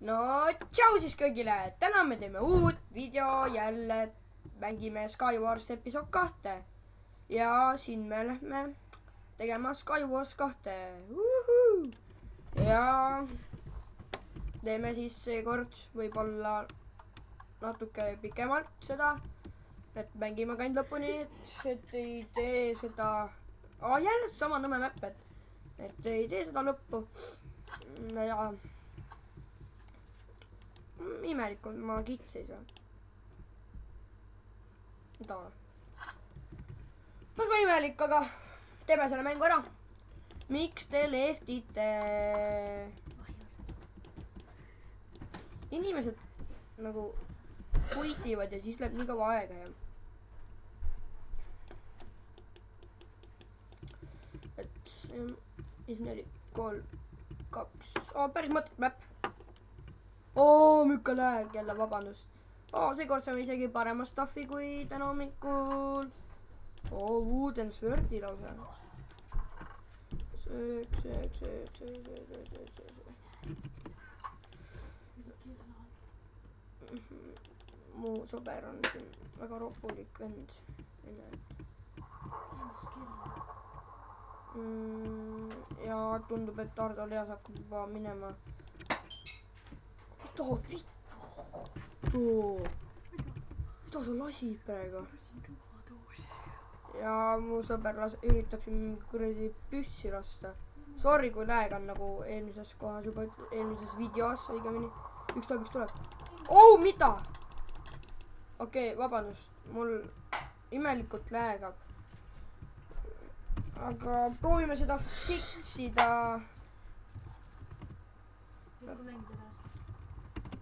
no tšau siis kõigile, täna me teeme uut video, jälle mängime Skywars episood 2 ja siin me lähme tegema Skywars 2 ja teeme siis seekord võib-olla natuke pikemalt seda, et mängime ka ainult lõpuni, et ei tee seda jälle sama nõme mäpp, et ei tee seda lõppu ja imelik on, ma kitsi ei saa. Väga imelik, aga teeme selle mängu ära. Miks te leftite? Inimesed nagu puitivad ja siis läheb nii kaua aega ja et 4, 3, 2 päris mõttetu mäpp. Mükka lääg jälle, vabandust. Seekord saame isegi parema stuffi kui täna hommikul. Wooden Swordi lausa. Mu sõber on siin väga ropulik vend. Ja tundub, et Ardo Leas hakkab juba minema. Mida sa lasid praegu? Ja mu sõber üritab siin mingi kuradi püssi lasta. Sorry, kui lääg on nagu eelmises kohas juba, eelmises videos õigemini. Üks tuleb. Mida? Okei, vabandust, mul imelikult läägab. Aga proovime seda fiksida.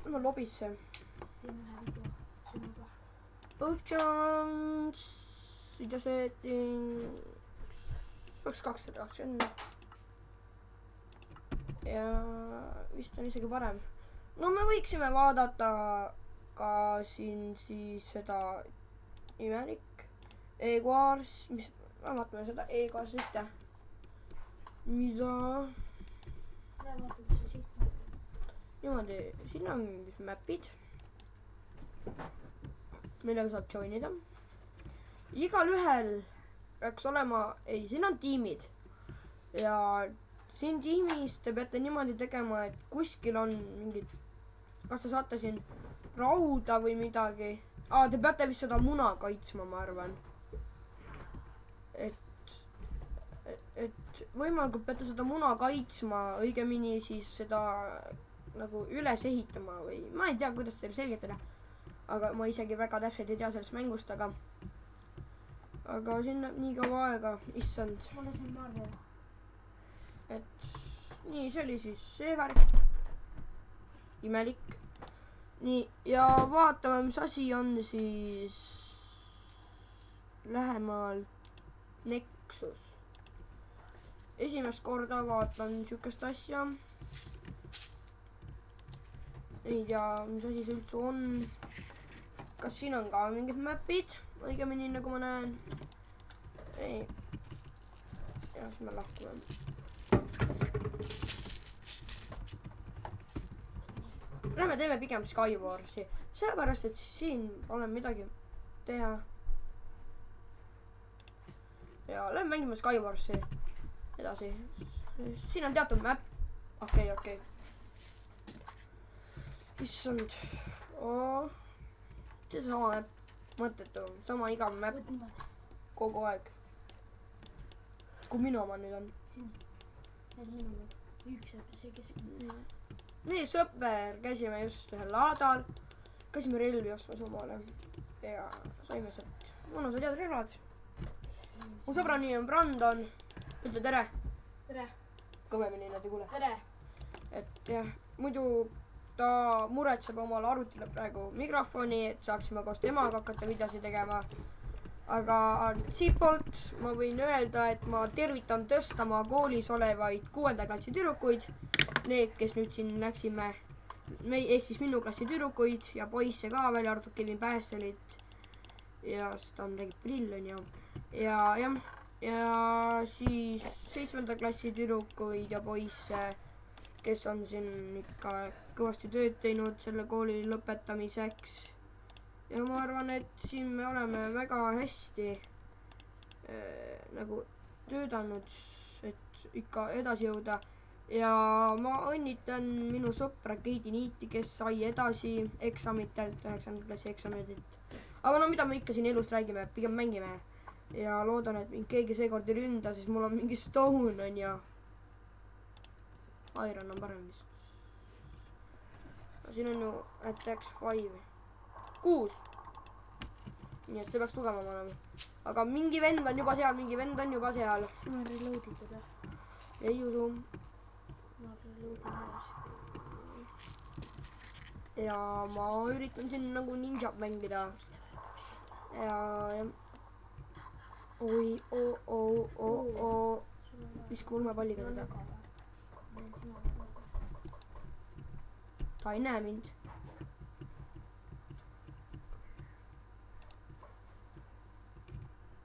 No lobisse. Options, video settings, 220 ja vist on isegi parem. No me võiksime vaadata ka siin siis seda imelik e-Wars, mis vaatame seda e-Wars ühte. Mida? Niimoodi, siin on mis mäpid, millega saab joinida. Igal ühel peaks olema, siin on tiimid ja siin tiimis te peate niimoodi tegema, et kuskil on mingid, kas te saate siin rauda või midagi. Te peate vist seda muna kaitsma, ma arvan. Et võimalikult peate seda muna kaitsma, õigemini siis seda nagu üles ehitama või ma ei tea, kuidas teile selgitada, aga ma isegi väga täpselt ei tea sellest mängust, aga siin läheb nii kaua aega, issand. Mulle siin Marvel. Et nii, see oli siis see värk. Imelik. Nii, ja vaatame, mis asi on siis lähemal Nexus. Esimest korda vaatan sükest asja. Ei tea, mis asi see üldse on. Kas siin on ka mingid mäpid? Õigemini nagu ma näen. Ei. Ja siis me lahkume. Lähme teeme pigem Skywarsi. Sellepärast, et siin pole midagi teha. Ja lähme mängime Skywarsi edasi. Siin on teatud mäpp. Okei. Issand. See sama mõttetu, sama igav mäpp kogu aeg. Kui minu oma nüüd on. Siin. Üks see keskmine. Meie sõber käisime just ühel laadal. Käisime relvi ostmas omale. Ja saime sealt mõnusad head relvad. Mu sõbra nimi on Brandon. Ütle tere. Tere. Kõvemini nad ei kuule. Tere. Et jah, muidu ta muretseb omale arvutile praegu mikrofoni, et saaksime koos temaga hakata videosi tegema. Aga siitpoolt ma võin öelda, et ma tervitan Tõstamaa koolis olevaid 6. klassi tüdrukuid. Need, kes nüüd siin läksime, ehk siis minu klassi tüdrukuid ja poisse ka, välja arvatud Kevin Pääselit. Ja ta räägib prill, on ja siis 7. klassi tüdrukuid ja poisse, kes on siin ikka kõvasti tööd teinud selle kooli lõpetamiseks. ja ma arvan, et siin me oleme väga hästi nagu töötanud, et ikka edasi jõuda. ja ma õnnitan minu sõpra Keidi Niiti, kes sai edasi eksamitelt, 9. klassi eksamitelt. aga no mida me ikka siin elust räägime, pigem mängime. ja loodan, et mind keegi seekord ei ründa, sest mul on mingi stone on ju. Iron on parem vist. siin on ju attacks 5. 6. nii et see peaks tugevam olema. aga mingi vend on juba seal, sul on reload itud või? ei usu. ma reloadin üles. ja ma üritan siin nagu ninjat mängida. ja oi, viska ulmepalliga teda. ta ei näe mind.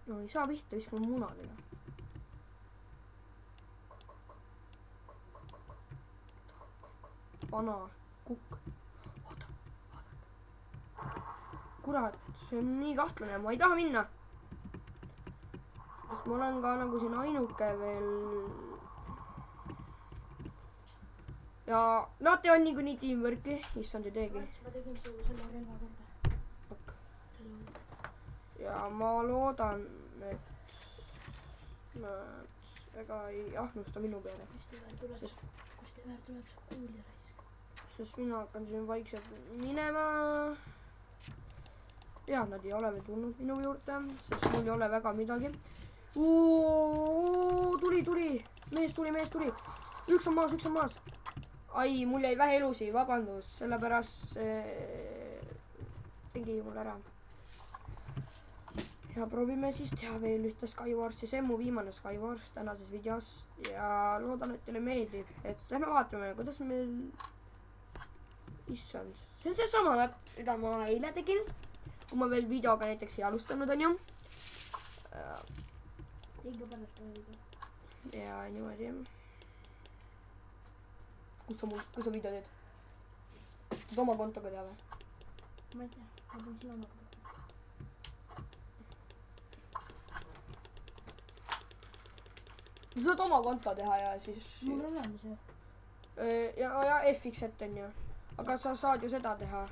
no ei saa pihta, viskame munadega. vana kukk. oota. kurat, see on nii kahtlane, ma ei taha minna. sest ma olen ka nagu siin ainuke veel. ja nad teevad niikuinii teamwork'i, issand ei teegi. ma tegin sulle selle relva korda. ja ma loodan, et nad väga ei ahnusta minu peale. kust see väär tuleb, kuuli raisk. sest mina hakkan siin vaikselt minema. ja nad ei ole veel tulnud minu juurde, sest mul ei ole väga midagi. tuli, mees tuli. üks on maas. ai, mul jäi vähe elusi, vabandust, sellepärast tegi mul ära. ja proovime siis teha veel ühte Skywarsi, see on mu viimane Skywars tänases videos ja loodan, et teile meeldib, et lähme vaatame, kuidas meil, issand, see on seesama läpp, mida ma eile tegin, kui ma veel videoga näiteks ei alustanud, onju. liiga palju video. ja niimoodi. kus sa video teed? teed oma kontoga teha või? ma ei tea, ma teen sinu omaga. sa saad oma konto teha ja siis. mul on olemas ju. ja F-X ette onju. aga sa saad ju seda teha.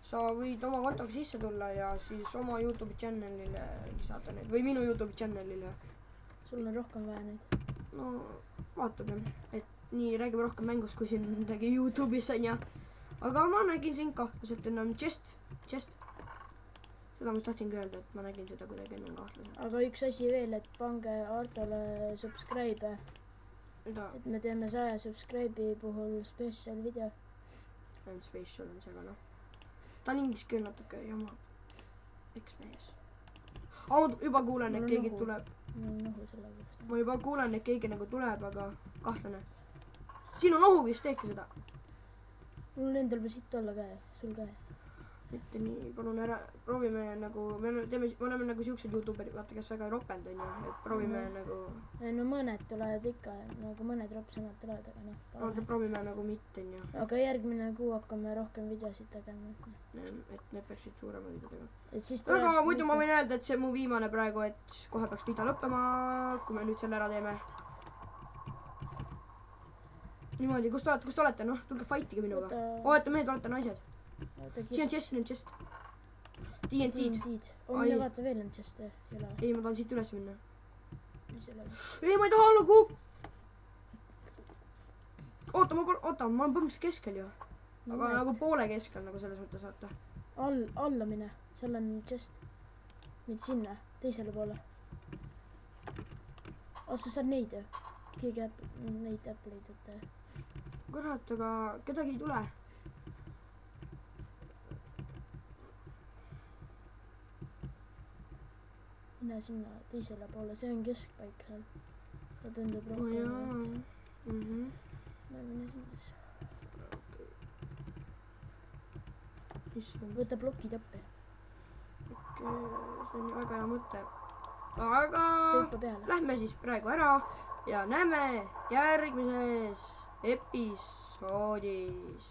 sa võid oma kontoga sisse tulla ja siis oma Youtube'i channel'ile lisada neid või minu Youtube'i channel'ile. sul on rohkem vaja neid. no vaatame, et nii räägime rohkem mängust kui siin midagi Youtube'is onju. aga ma nägin siin kahtlaselt enam chest. seda ma tahtsingi öelda, et ma nägin seda kuidagi enam kahtlaselt. aga üks asi veel, et pange Artole subscribe. mida? et me teeme 100 subscribe'i puhul special video. Special on see ka noh. ta on inglise keel natuke jama. eks mees. ma juba kuulen, et keegi tuleb. mul on nohu selle pärast. ma juba kuulen, et keegi nagu tuleb, aga kahtlane. siin on ohu vist, teebki seda. mul endal peab siit olla käe, sul käe. mitte nii, palun ära, proovime nagu, me oleme nagu siuksed Youtuberid, vaata, kes väga ei ropend onju, et proovime nagu. no mõned tulevad ikka, nagu mõned ropsemad tulevad, aga noh. proovime nagu mitte onju. aga järgmine kuu hakkame rohkem videosid tegema. et need peaksid suurema videodega. et siis aga muidu ma võin öelda, et see on mu viimane praegu, et kohe peaks video lõppema, kui me nüüd selle ära teeme. niimoodi, kus te olete, noh, tulge fightige minuga. oota, mehed, olete naised. siin on chest. TNT-d. mine vaata, veel on chest, ei ole. ei, ma tahan siit üles minna. mis selle? ei, ma ei taha olla kukk. oota, ma olen põhimõtteliselt keskel ju. aga nagu poole keskel nagu selles mõttes, vaata. alla mine, seal on chest. mitte sinna, teisele poole. sa saad neid ju. keegi neid äppleid võtta. kurat, aga kedagi ei tule. mine sinna teisele poole, see on keskpaik seal. ta tundub oo rohkem. jaa. mine sinna siis. issand. võta plokid appi. okei, see on väga hea mõte. aga sõipa peale. lähme siis praegu ära ja näeme järgmises episoodis.